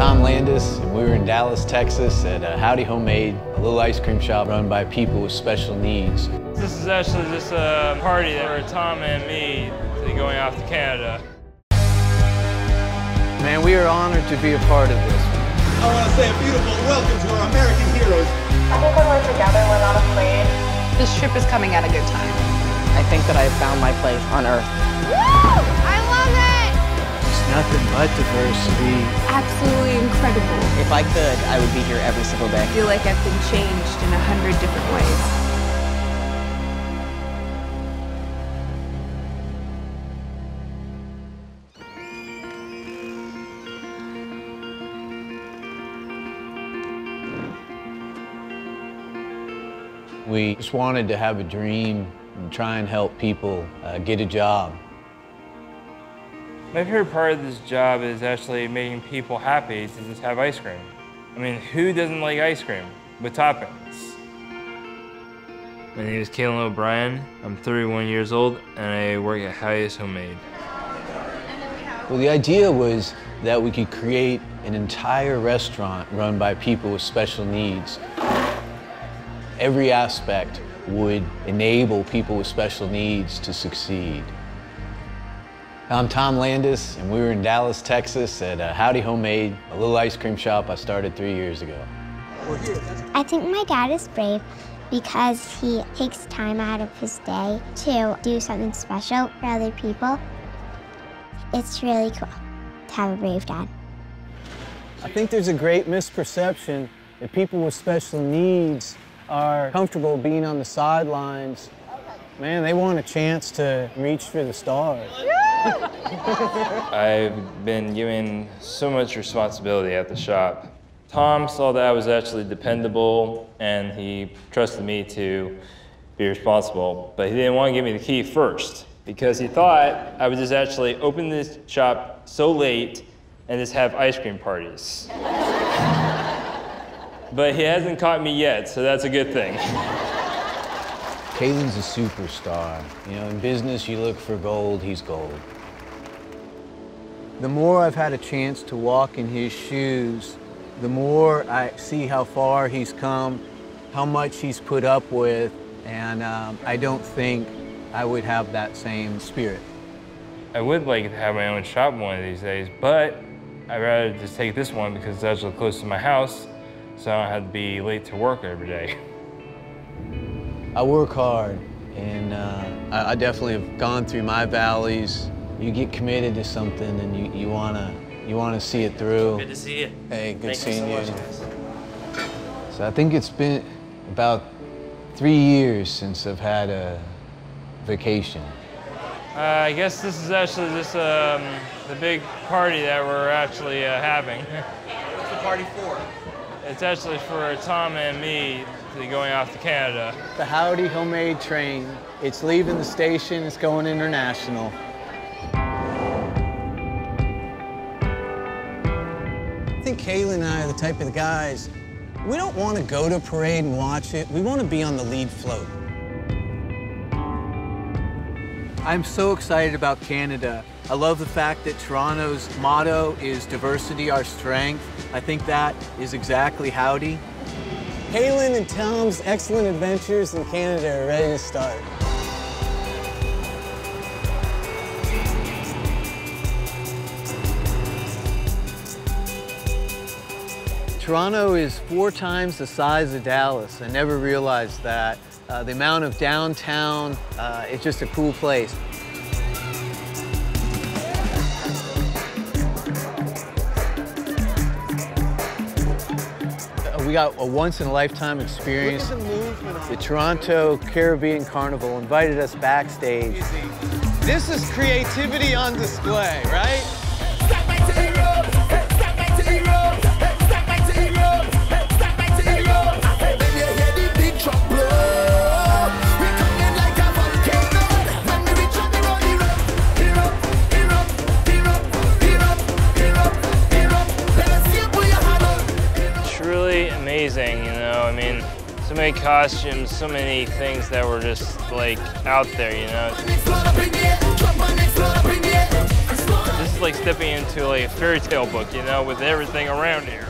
Tom Landis, and we were in Dallas, Texas at Howdy Homemade, a little ice cream shop run by people with special needs. This is actually just a party for Tom and me going off to Canada. Man, we are honored to be a part of this. I want to say a beautiful welcome to our American heroes. I think when we're together, we're not afraid. This trip is coming at a good time. I think that I've found my place on Earth. Woo! I love it! It's nothing but diversity. Absolutely incredible. If I could, I would be here every single day. I feel like I've been changed in 100 different ways. We just wanted to have a dream and try and help people get a job. My favorite part of this job is actually making people happy to just have ice cream. I mean, who doesn't like ice cream with toppings? My name is Kalin O'Brien. I'm 31 years old and I work at Howdy Homemade. Well, the idea was that we could create an entire restaurant run by people with special needs. Every aspect would enable people with special needs to succeed. I'm Tom Landis, and we were in Dallas, Texas at Howdy Homemade, a little ice cream shop I started 3 years ago. I think my dad is brave because he takes time out of his day to do something special for other people. It's really cool to have a brave dad. I think there's a great misperception that people with special needs are comfortable being on the sidelines. Man, they want a chance to reach for the stars. I've been given so much responsibility at the shop. Tom saw that I was actually dependable and he trusted me to be responsible, but he didn't want to give me the key first because he thought I would just actually open this shop so late and just have ice cream parties. But he hasn't caught me yet, so that's a good thing. Kalin's a superstar. You know, in business, you look for gold, he's gold. The more I've had a chance to walk in his shoes, the more I see how far he's come, how much he's put up with, and I don't think I would have that same spirit. I would like to have my own shop one of these days, but I'd rather just take this one because it's actually close to my house, so I don't have to be late to work every day. I work hard, and I definitely have gone through my valleys. You get committed to something, and you wanna see it through. Good to see you. Hey, good seeing you. you. So I think it's been about 3 years since I've had a vacation. I guess this is actually just the big party that we're actually having. What's the party for? It's actually for Tom and me going off to Canada. The Howdy Homemade train, it's leaving the station, it's going international. I think Kalin and I are the type of guys, we don't want to go to a parade and watch it, we want to be on the lead float. I'm so excited about Canada. I love the fact that Toronto's motto is diversity, our strength. I think that is exactly Howdy. Kalin and Tom's excellent adventures in Canada are ready to start. Toronto is 4 times the size of Dallas. I never realized that. The amount of downtown, it's just a cool place. We got a once-in-a-lifetime experience. The Toronto Caribbean Carnival invited us backstage. This is creativity on display, right? Amazing, you know, I mean, so many costumes, so many things that were just like out there, you know. This it's like stepping into like a fairy tale book, you know, with everything around here.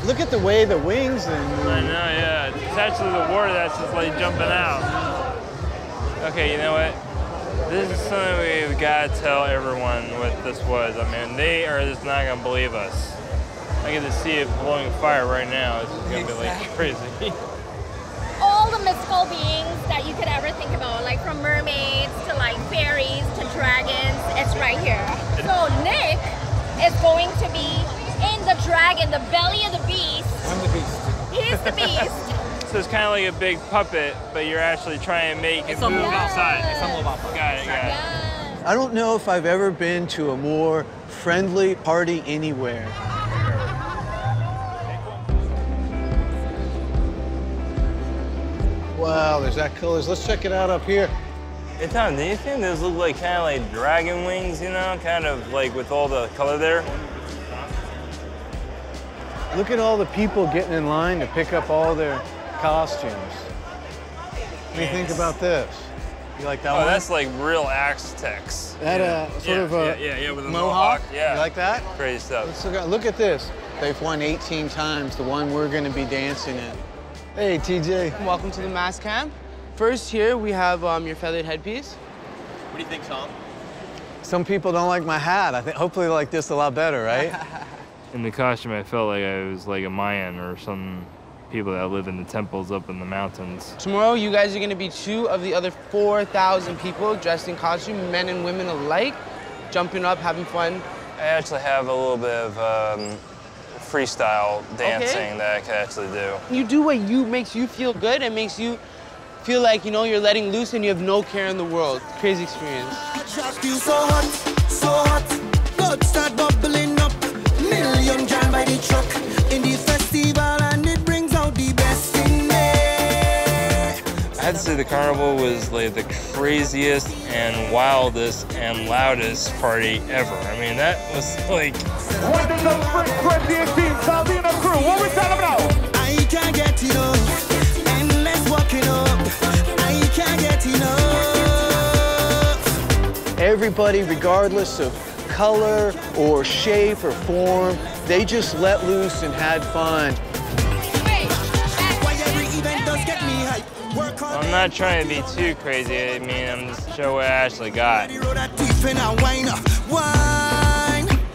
Look at the way the wings and... I know, yeah. It's actually the water that's just like jumping out. Okay, you know what? This is something we've got to tell everyone what this was. I mean, they are just not gonna believe us. I get to see it blowing fire right now. This is gonna be like crazy. All the mystical beings that you could ever think about, like from mermaids to like fairies to dragons, it's right here. So Nick is going to be in the dragon, the belly of the beast. I'm the beast. He's the beast. So it's kind of like a big puppet, but you're actually trying to make it move outside. It's a mobile puppet. Got it, got it. I don't know if I've ever been to a more friendly party anywhere. Wow, there's that colors. Let's check it out up here. Hey Tom, do you think those look like kind of like dragon wings, you know? Kind of like with all the color there? Look at all the people getting in line to pick up all their costumes. What do you think about this? You like that one? Oh, that's like real Aztecs. That sort of a yeah, with a mohawk? Yeah. You like that? Crazy stuff. Let's look at this. They've won 18 times, the one we're going to be dancing in. Hey, TJ. Welcome to the mass camp. First here, we have your feathered headpiece. What do you think, Tom? Some people don't like my hat. I think hopefully they like this a lot better, right? In the costume, I felt like I was like a Mayan or some people that live in the temples up in the mountains. Tomorrow, you guys are gonna be 2 of the other 4,000 people dressed in costume, men and women alike, jumping up, having fun. I actually have a little bit of freestyle dancing that I could actually do. You do what makes you feel good and makes you feel like, you know, you're letting loose and you have no care in the world. Crazy experience. So hot, so hot, blood start bubbling up. Million jam by the truck in the festival, and it brings out the best in me. I had to say the carnival was like the craziest and wildest and loudest party ever. I mean, that was like... What is the Spring 2018 Salvina crew? What we talking about? I can't get enough, endless walking up. I can't get enough. Everybody, regardless of color or shape or form, they just let loose and had fun. I'm not trying to be too crazy. I mean, I'm just showing what I actually got.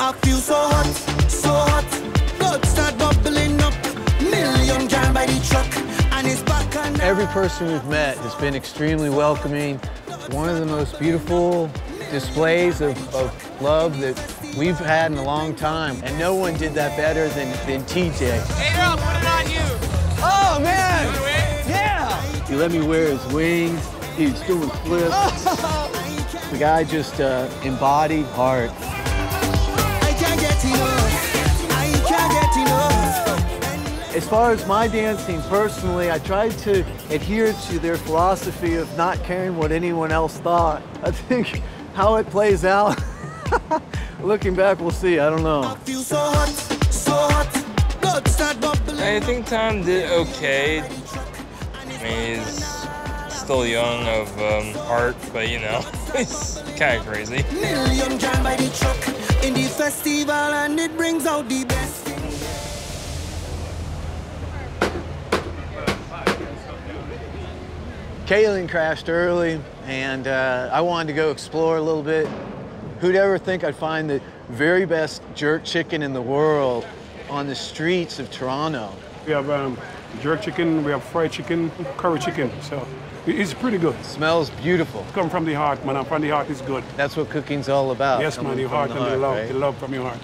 I feel so hot, so hot. Blood start bubbling up. Million jam by the truck, and it's back on. Every person we've met has been extremely welcoming. One of the most beautiful displays of love that we've had in a long time, and no one did that better than TJ. Hey girl, put it on you. Oh man, yeah! He let me wear his wings. He was doing flips. The guy just embodied art. I can't get enough. I can't get enough. As far as my dancing personally, I tried to adhere to their philosophy of not caring what anyone else thought. I think how it plays out, looking back, we'll see. I don't know. I feel so hot, so hot. Blood start bubbling. I think Tom did okay. I mean, he's still young of heart, but you know, he's kind of crazy. Million jam by the truck in the festival, and it brings out the best. Kalin crashed early, and I wanted to go explore a little bit. Who'd ever think I'd find the very best jerk chicken in the world on the streets of Toronto? We have jerk chicken, we have fried chicken, curry chicken, so it's pretty good. Smells beautiful. It's come from the heart, man, and from the heart is good. That's what cooking's all about. Yes, man, your heart and the love, right? the love from your heart.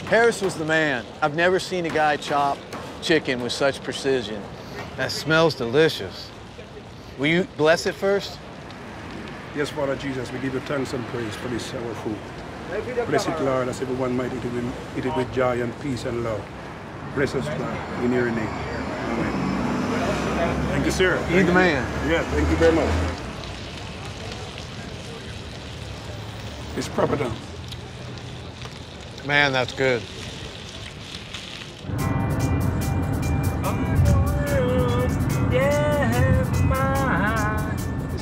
Harris was the man. I've never seen a guy chop chicken with such precision. That smells delicious. Will you bless it first? Yes, Father Jesus, we give you thanks and praise for this our food. Bless it, Lord, as everyone might eat it with joy and peace and love. Bless us, Lord, in your name. Amen. Thank you, sir. You're the man. Yeah, thank you very much. It's proper done. Man, that's good.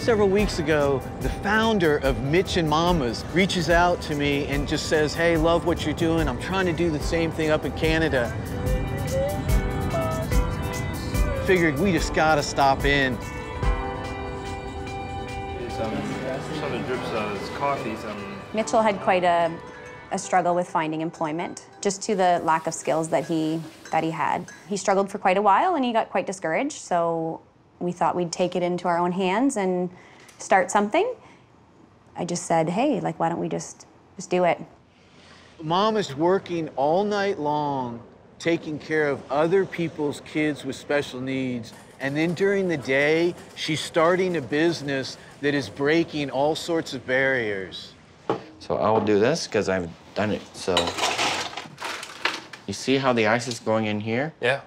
Several weeks ago, the founder of Mitch and Mama's reaches out to me and just says, hey, love what you're doing. I'm trying to do the same thing up in Canada. Figured we just gotta stop in. Some drips of coffee. Mitchell had quite a struggle with finding employment, just to the lack of skills that he had. He struggled for quite a while and he got quite discouraged, so we thought we'd take it into our own hands and start something. I just said, hey, like, why don't we just do it? Mom is working all night long, taking care of other people's kids with special needs. And then during the day, she's starting a business that is breaking all sorts of barriers. So I'll do this because I've done it. So you see how the ice is going in here? Yeah.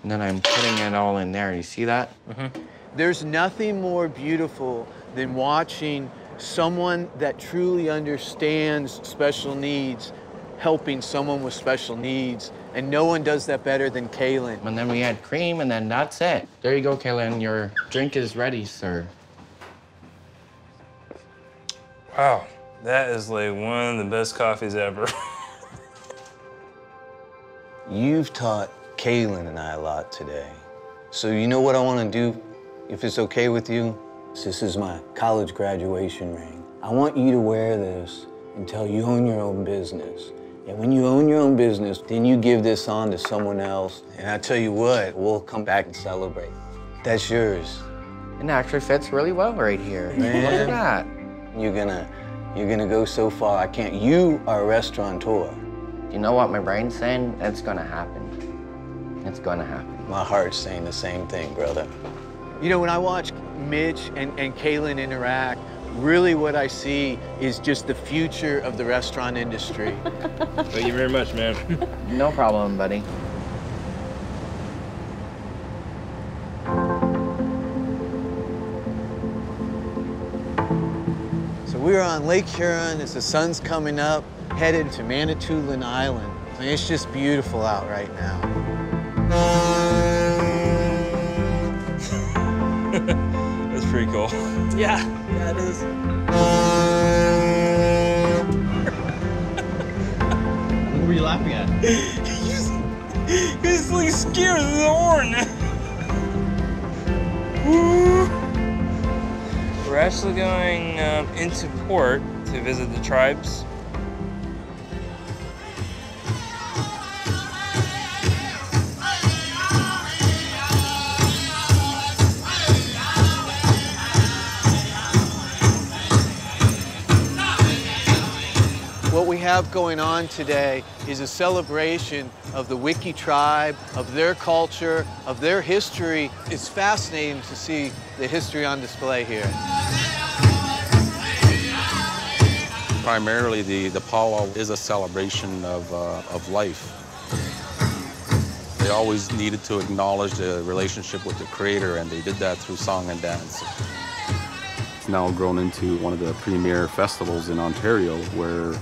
And then I'm putting it all in there. You see that? Mm-hmm. There's nothing more beautiful than watching someone that truly understands special needs helping someone with special needs. And no one does that better than Kalin. And then we add cream, and then that's it. There you go, Kalin. Your drink is ready, sir. Wow, that is like one of the best coffees ever. You've taught Kalin and I a lot today. So you know what I want to do, if it's okay with you? This is my college graduation ring. I want you to wear this until you own your own business. And when you own your own business, then you give this on to someone else. And I tell you what, we'll come back and celebrate. That's yours. It actually fits really well right here. Man, look at that. You're gonna go so far. I can't. You are a restaurateur. You know what my brain's saying? It's gonna happen. It's gonna happen. My heart's saying the same thing, brother. You know, when I watch Mitch and Kalin interact, really what I see is just the future of the restaurant industry. Thank you very much, man. No problem, buddy. So we're on Lake Huron as the sun's coming up, headed to MANITOULIN Island. And it's just beautiful out right now. That's pretty cool. Yeah, it is. What were you laughing at? He's like scared of the horn. We're actually going into port to visit the tribes. What we have going on today is a celebration of the Wiki tribe, of their culture, of their history. It's fascinating to see the history on display here. Primarily, the powwow is a celebration of life. They always needed to acknowledge the relationship with the Creator, and they did that through song and dance. It's now grown into one of the premier festivals in Ontario, where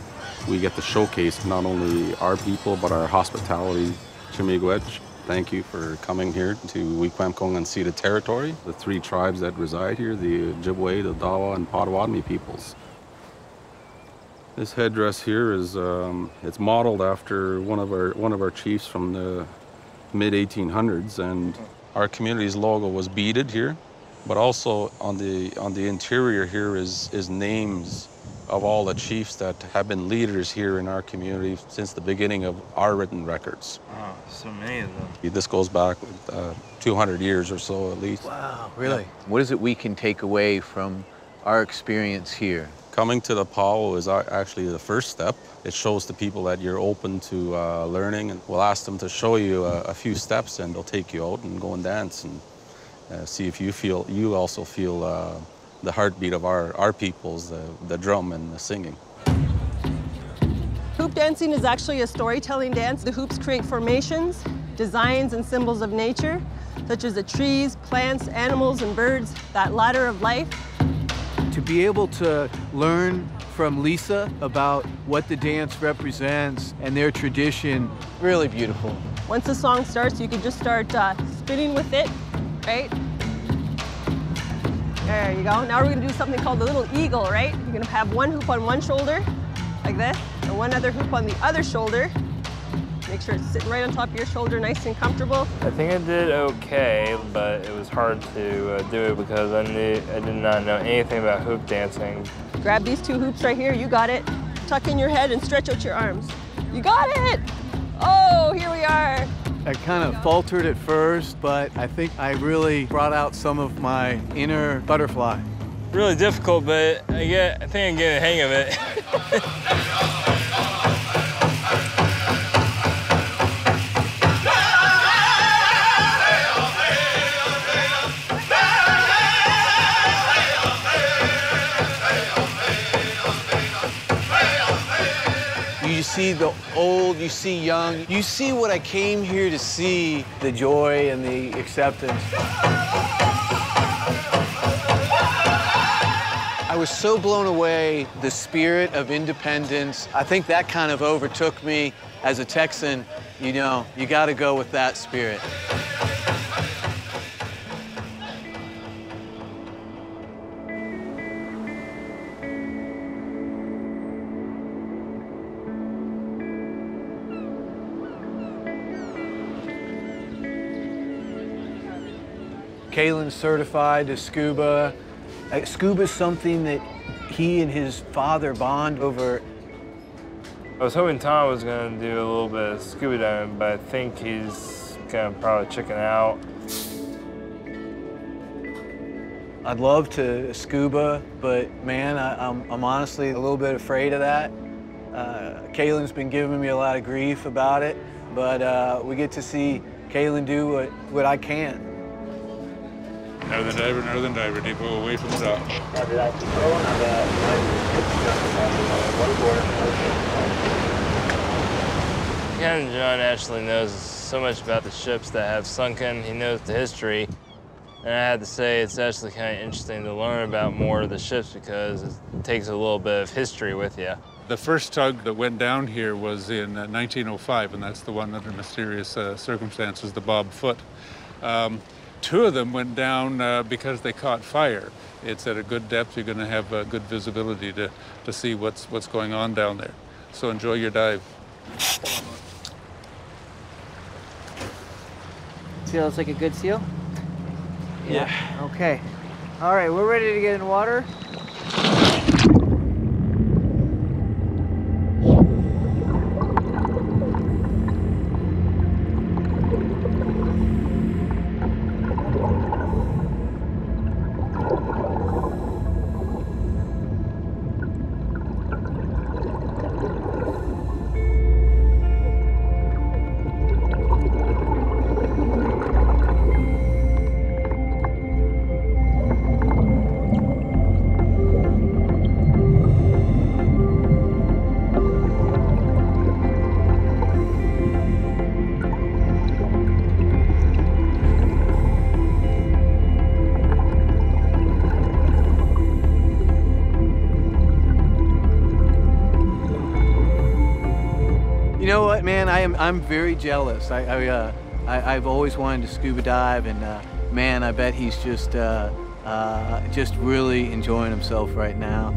we get to showcase not only our people, but our hospitality. Chimigwech, thank you for coming here to WIIKWEMKOONG unceded territory. The three tribes that reside here, the Ojibwe, the Dawa, and Potawatomi peoples. This headdress here is it's modeled after one of our chiefs from the mid-1800s, and our community's logo was beaded here, but also on the interior here is names of all the chiefs that have been leaders here in our community since the beginning of our written records. Wow, so many of them. This goes back 200 years or so at least. Wow, really? What is it we can take away from our experience here? Coming to the powwow is actually the first step. It shows the people that you're open to learning, and we'll ask them to show you a few steps, and they'll take you out and go and dance and see if you also feel the heartbeat of our peoples, the drum and the singing. Hoop dancing is actually a storytelling dance. The hoops create formations, designs, and symbols of nature, such as the trees, plants, animals, and birds, that ladder of life. To be able to learn from Lisa about what the dance represents and their tradition, really beautiful. Once the song starts, you can just start spinning with it, right? There you go. Now we're gonna do something called the little eagle, right? You're gonna have one hoop on one shoulder, like this, and one other hoop on the other shoulder. Make sure it's sitting right on top of your shoulder, nice and comfortable. I think I did okay, but it was hard to do it because I did not know anything about hoop dancing. Grab these two hoops right here, you got it. Tuck in your head and stretch out your arms. You got it! Oh, here we are. I kind of faltered at first, but I think I really brought out some of my inner butterfly. Really difficult, but I think I'm getting the hang of it. You see the old, you see young, you see what I came here to see, the joy and the acceptance. I was so blown away, the spirit of independence. I think that kind of overtook me as a Texan. You know, you gotta go with that spirit. Kalin's certified to scuba. Scuba's something that he and his father bond over. I was hoping Tom was going to do a little bit of scuba diving, but I think he's going to probably chicken out. I'd love to scuba, but man, I'm honestly a little bit afraid of that. Kalin's been giving me a lot of grief about it, but we get to see Kalin do what I can't. Northern diver, depot away from the dock. Captain John actually knows so much about the ships that have sunken. He knows the history. And I had to say it's actually kind of interesting to learn about more of the ships because it takes a little bit of history with you. The first tug that went down here was in 1905, and that's the one under mysterious circumstances, the Bob Foote. Two of them went down because they caught fire. It's at a good depth. You're going to have good visibility to see what's going on down there. So enjoy your dive. Feels like a good seal? Yeah. Okay. All right, we're ready to get in water. You know what, man? I'm very jealous. I've always wanted to scuba dive, and man, I bet he's just really enjoying himself right now.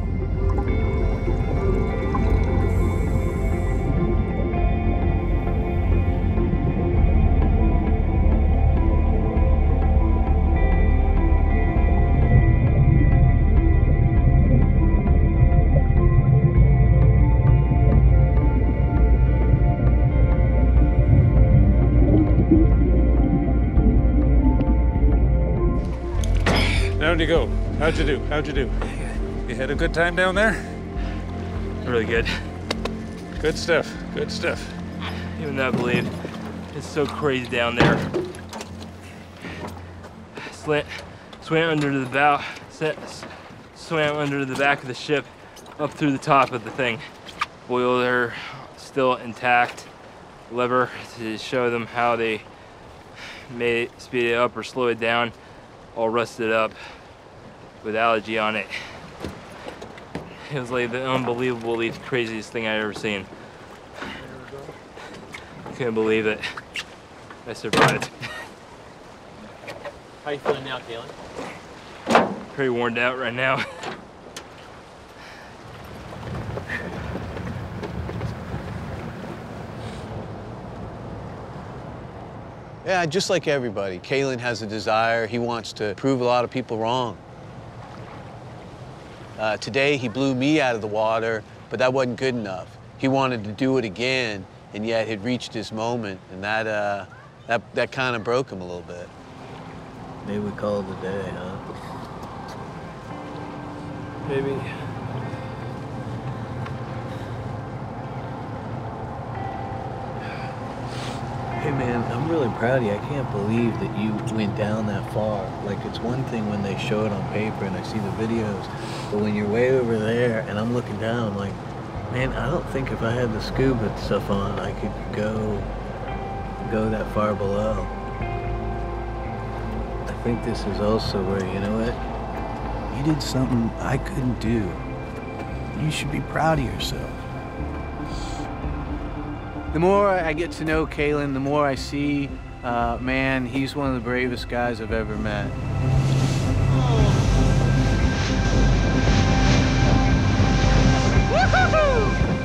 How'd you go? How'd you do? How'd you do? You had a good time down there? Really good. Good stuff. Good stuff. Even though I believe it's so crazy down there. Swam under the bow, swam under the back of the ship, up through the top of the thing. Boiled her still intact lever to show them how they made it, speed it up or slow it down, all rusted up with algae on it. It was like the unbelievably craziest thing I'd ever seen. Couldn't believe it. I survived. How are you feeling now, Kalin? pretty worn out right now. Yeah, just like everybody, Kalin has a desire. He wants to prove a lot of people wrong. Today, he blew me out of the water, but that wasn't good enough. He wanted to do it again, and yet had reached his moment, and that kind of broke him a little bit. Maybe we call it a day, huh? Maybe. Hey man, I'm really proud of you. I can't believe that you went down that far. Like, it's one thing when they show it on paper and I see the videos, but when you're way over there and I'm looking down, I'm like, man, I don't think if I had the scuba stuff on, I could go that far below. I think this is also where, you know what? You did something I couldn't do. You should be proud of yourself. The more I get to know Kalin, the more I see, man, he's one of the bravest guys I've ever met.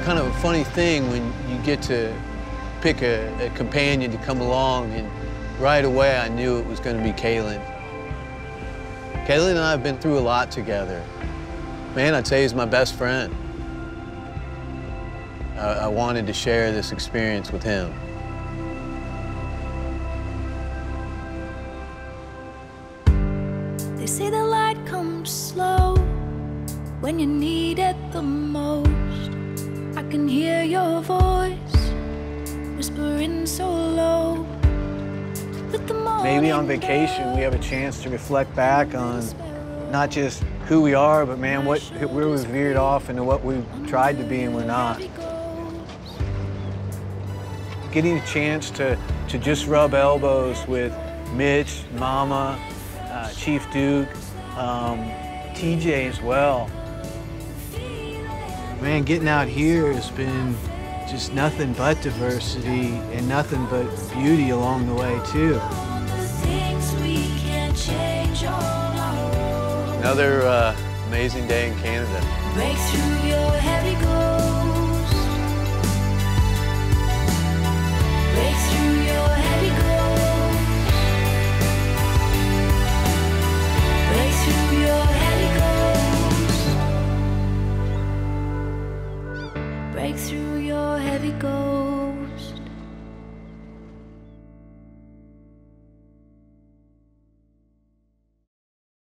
Kind of a funny thing when you get to pick a companion to come along, and right away I knew it was going to be Kalin. Kalin and I have been through a lot together. Man, I'd say he's my best friend. I wanted to share this experience with him. They say the light comes slow when you need it the most. I can hear your voice whispering so low. Maybe on vacation we have a chance to reflect back on not just who we are, but man, where we've veered off into what we've tried to be and we're not. Getting a chance to just rub elbows with Mitch, Mama, Chief Duke, TJ as well. Man, getting out here has been just nothing but diversity and nothing but beauty along the way, too. Another amazing day in Canada. Break through your heavy goals.